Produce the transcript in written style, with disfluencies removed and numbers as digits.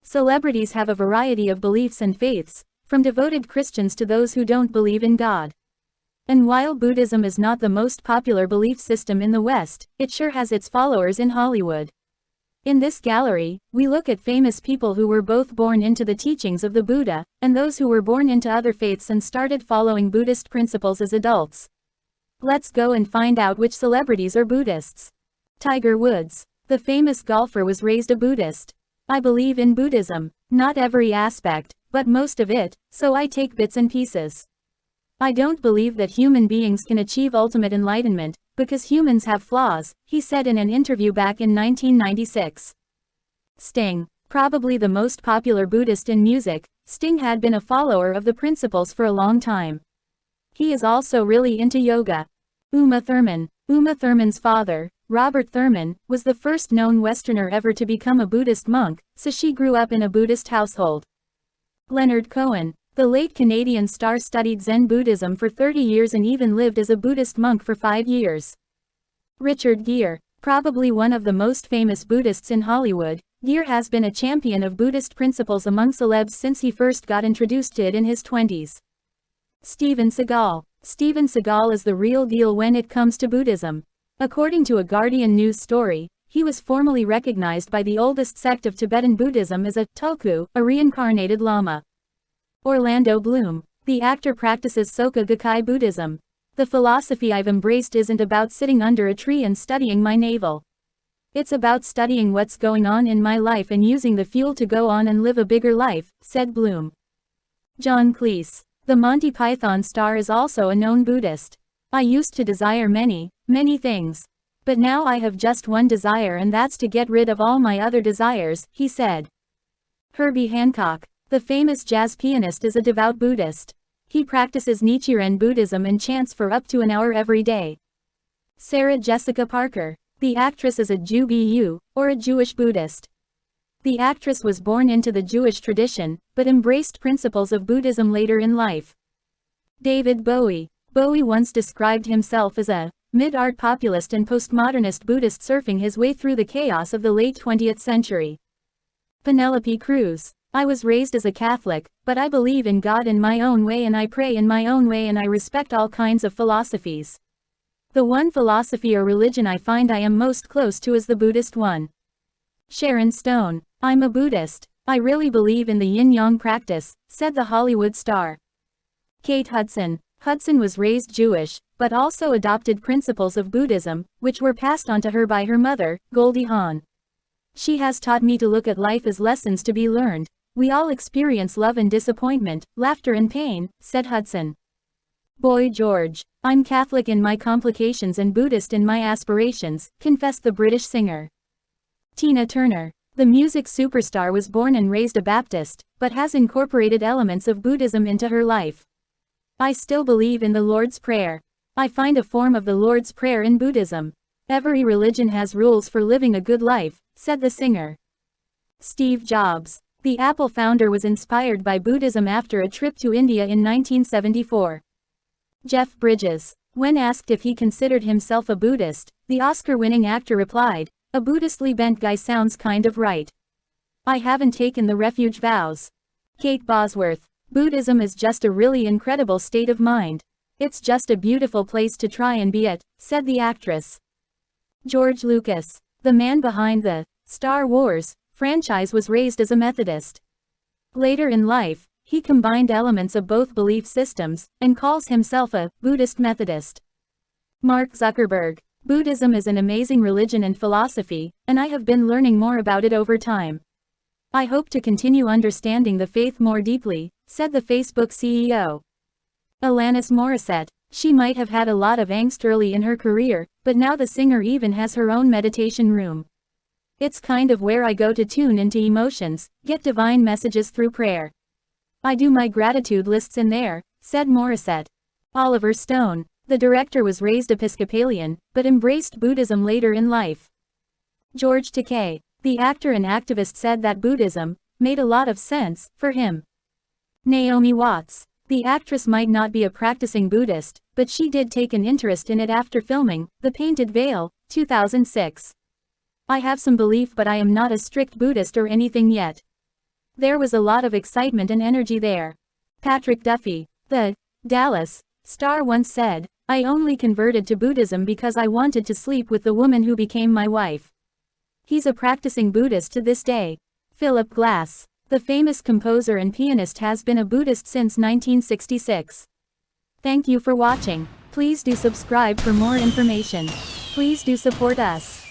Celebrities have a variety of beliefs and faiths, from devoted Christians to those who don't believe in God. And while Buddhism is not the most popular belief system in the West, it sure has its followers in Hollywood. In this gallery, we look at famous people who were both born into the teachings of the Buddha, and those who were born into other faiths and started following Buddhist principles as adults. Let's go and find out which celebrities are Buddhists. Tiger Woods. The famous golfer was raised a Buddhist. I believe in Buddhism, not every aspect, but most of it, so I take bits and pieces. I don't believe that human beings can achieve ultimate enlightenment, because humans have flaws, he said in an interview back in 1996. Sting. Probably the most popular Buddhist in music, Sting had been a follower of the principles for a long time. He is also really into yoga. Uma Thurman. Uma Thurman's father, Robert Thurman, was the first known Westerner ever to become a Buddhist monk, so she grew up in a Buddhist household. Leonard Cohen. The late Canadian star studied Zen Buddhism for 30 years and even lived as a Buddhist monk for 5 years. Richard Gere. Probably one of the most famous Buddhists in Hollywood, Gere has been a champion of Buddhist principles among celebs since he first got introduced to it in his 20s. Steven Seagal. Steven Seagal is the real deal when it comes to Buddhism. According to a Guardian news story, he was formally recognized by the oldest sect of Tibetan Buddhism as a tulku, a reincarnated lama. Orlando Bloom. The actor practices Soka Gakkai Buddhism. The philosophy I've embraced isn't about sitting under a tree and studying my navel. It's about studying what's going on in my life and using the fuel to go on and live a bigger life, said Bloom. John Cleese. The Monty Python star is also a known Buddhist. I used to desire many things. But now I have just one desire, and that's to get rid of all my other desires, he said. Herbie Hancock. The famous jazz pianist is a devout Buddhist. He practices Nichiren Buddhism and chants for up to an hour every day. Sarah Jessica Parker. The actress is a Jew BU, or a Jewish Buddhist. The actress was born into the Jewish tradition, but embraced principles of Buddhism later in life. David Bowie. Bowie once described himself as a mid-art populist and postmodernist Buddhist surfing his way through the chaos of the late 20th century. Penelope Cruz. I was raised as a Catholic, but I believe in God in my own way and I pray in my own way and I respect all kinds of philosophies. The one philosophy or religion I find I am most close to is the Buddhist one. Sharon Stone. I'm a Buddhist. I really believe in the yin-yang practice, said the Hollywood star. Kate Hudson. Hudson was raised Jewish, but also adopted principles of Buddhism, which were passed on to her by her mother, Goldie Hawn. She has taught me to look at life as lessons to be learned. We all experience love and disappointment, laughter and pain, said Hudson. Boy George. I'm Catholic in my complications and Buddhist in my aspirations, confessed the British singer. Tina Turner. The music superstar was born and raised a Baptist, but has incorporated elements of Buddhism into her life. I still believe in the Lord's Prayer. I find a form of the Lord's Prayer in Buddhism. Every religion has rules for living a good life, said the singer. Steve Jobs. The Apple founder was inspired by Buddhism after a trip to India in 1974. Jeff Bridges. When asked if he considered himself a Buddhist, the Oscar-winning actor replied, "A Buddhistly bent guy sounds kind of right. I haven't taken the refuge vows." Kate Bosworth. Buddhism is just a really incredible state of mind. It's just a beautiful place to try and be at, said the actress. George Lucas. The man behind the Star Wars franchise was raised as a Methodist. Later in life, he combined elements of both belief systems, and calls himself a Buddhist Methodist. Mark Zuckerberg. Buddhism is an amazing religion and philosophy, and I have been learning more about it over time. I hope to continue understanding the faith more deeply, said the Facebook CEO. Alanis Morissette. She might have had a lot of angst early in her career, but now the singer even has her own meditation room. It's kind of where I go to tune into emotions, get divine messages through prayer. I do my gratitude lists in there, said Morissette. Oliver Stone. The director was raised Episcopalian, but embraced Buddhism later in life. George Takei. The actor and activist said that Buddhism made a lot of sense for him. Naomi Watts. The actress might not be a practicing Buddhist, but she did take an interest in it after filming The Painted Veil, 2006. I have some belief, but I am not a strict Buddhist or anything yet. There was a lot of excitement and energy there. Patrick Duffy, the Dallas Star once said, "I only converted to Buddhism because I wanted to sleep with the woman who became my wife." He's a practicing Buddhist to this day. Philip Glass, the famous composer and pianist, has been a Buddhist since 1966. Thank you for watching. Please do subscribe for more information. Please do support us.